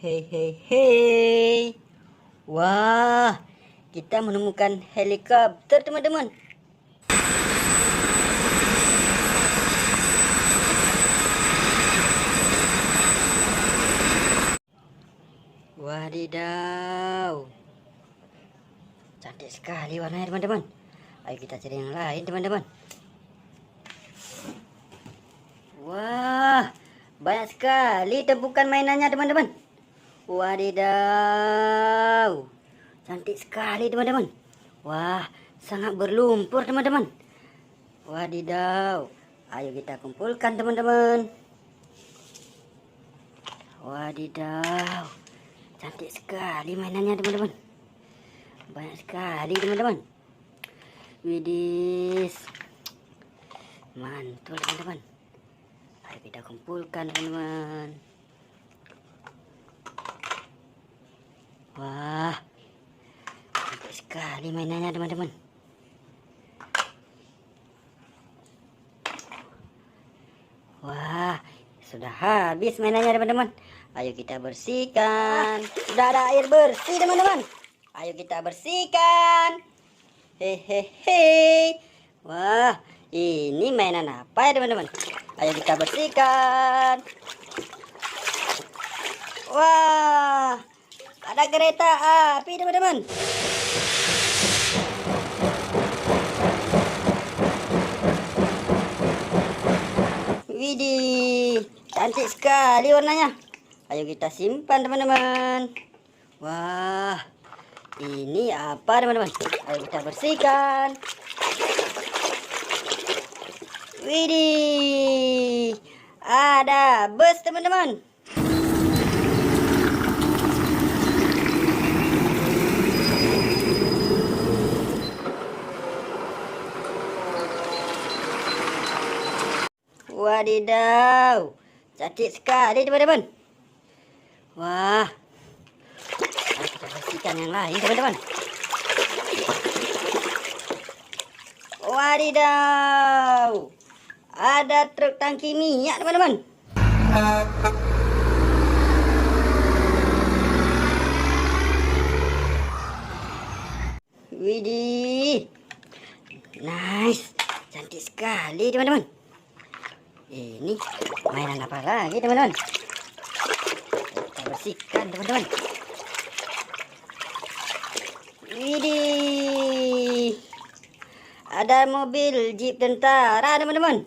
Hehehe. Wah, kita menemukan helikopter, teman-teman. Wadidaw. Cantik sekali warnanya, teman-teman. Ayo kita cari yang lain, teman-teman. Wah, banyak sekali tumpukan mainannya, teman-teman. Wadidaw. Cantik sekali, teman-teman. Wah, sangat berlumpur, teman-teman. Wadidaw. Ayo kita kumpulkan, teman-teman. Wadidaw. Cantik sekali mainannya, teman-teman. Banyak sekali, teman-teman. Widis. Mantul, teman-teman. Ayo kita kumpulkan, teman-teman. Wah, cantik sekali mainannya, teman-teman. Wah, sudah habis mainannya, teman-teman. Ayo kita bersihkan. Sudah ada air bersih, teman-teman. Ayo kita bersihkan. Hehehe. Wah, ini mainan apa ya, teman-teman? Ayo kita bersihkan. Wah, ada kereta api, teman-teman. Widih, cantik sekali warnanya. Ayo kita simpan, teman-teman. Wah, ini apa, teman-teman? Ayo kita bersihkan. Widih, ada bus, teman-teman. Wadidaw, cantik sekali, teman-teman. Wah, ayo kita bersihkan yang lain, teman-teman. Wadidaw, ada truk tangki minyak, teman-teman. Widih, nice, cantik sekali, teman-teman. Ini mainan apa lagi, teman-teman? Kita bersihkan, teman-teman. Widih, ada mobil jeep tentara, teman-teman.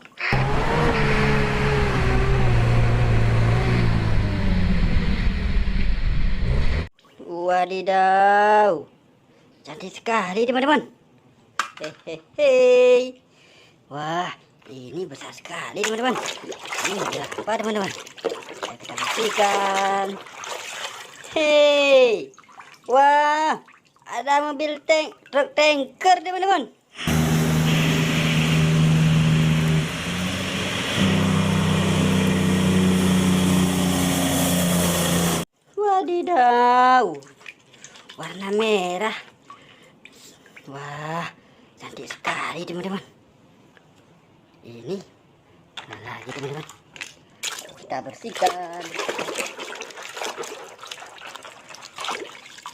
Wadidaw, cantik sekali, teman-teman. Hehehe. Wah, ini besar sekali, teman-teman. Ini berapa, teman-teman? Ayo kita bersihkan. Hei, wah, ada mobil truk tanker, teman-teman. Wadidaw, warna merah. Wah, cantik sekali, teman-teman. Ini mana lagi, teman-teman? Kita bersihkan.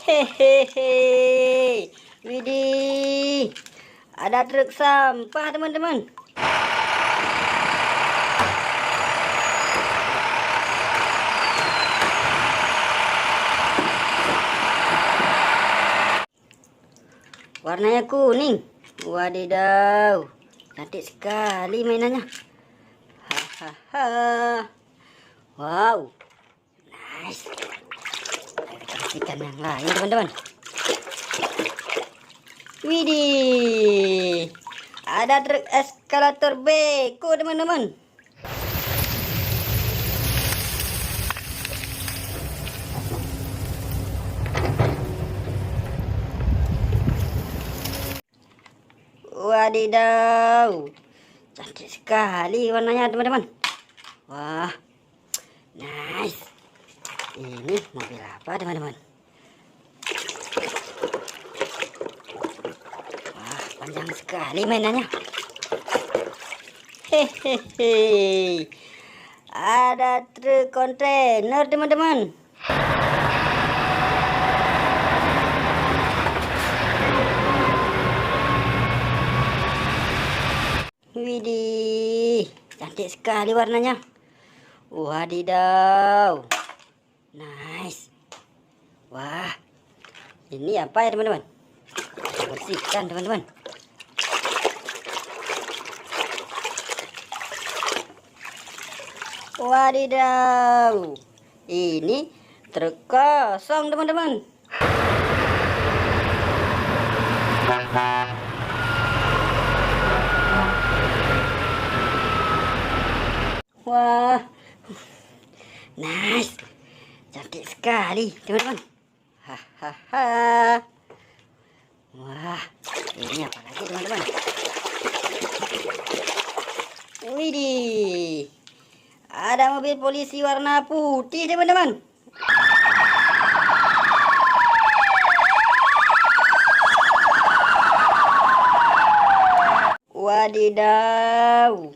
Hehehe. Widih, ada truk sampah, teman-teman. Warnanya kuning. Wadidaw, cantik sekali mainannya. Hahaha. Wow, nice. Ayo kita bersihkan yang lain, teman-teman. Widih, ada truk eskalator beko, teman-teman. Wadidaw, cantik sekali warnanya, teman-teman. Wah, nice. Ini mobil apa, teman-teman? Wah, panjang sekali mainannya. Hehehe. Ada truk kontainer, teman-teman. Widih, cantik sekali warnanya. Wadidaw. Nice. Wah, ini apa ya teman-teman? Kita bersihkan teman-teman. Wadidaw. Ini truk kosong teman-teman. Wah, nice, cantik sekali teman-teman. Hahaha. Wah, ini apa lagi teman-teman? Widih, ada mobil polisi warna putih teman-teman. Wadidaw,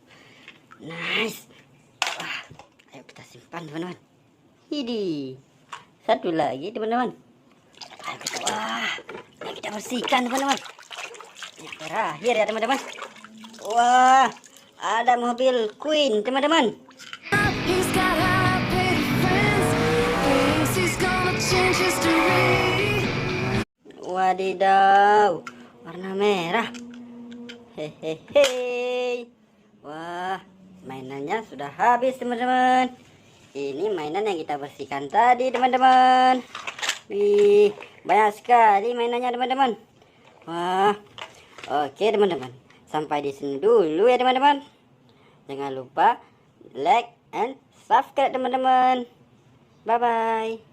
nice. Wah, ayo kita simpan teman-teman. Ini satu lagi teman-teman. Wah, ayo kita bersihkan teman-teman. Yang terakhir ya teman-teman. Wah, ada mobil Queen teman-teman. Wadidaw, warna merah. Hehehe. Wah, mainannya sudah habis teman-teman. Ini mainan yang kita bersihkan tadi teman-teman. Wih, banyak sekali mainannya teman-teman. Wah, oke teman-teman. Sampai di sini dulu ya teman-teman. Jangan lupa like and subscribe teman-teman. Bye bye.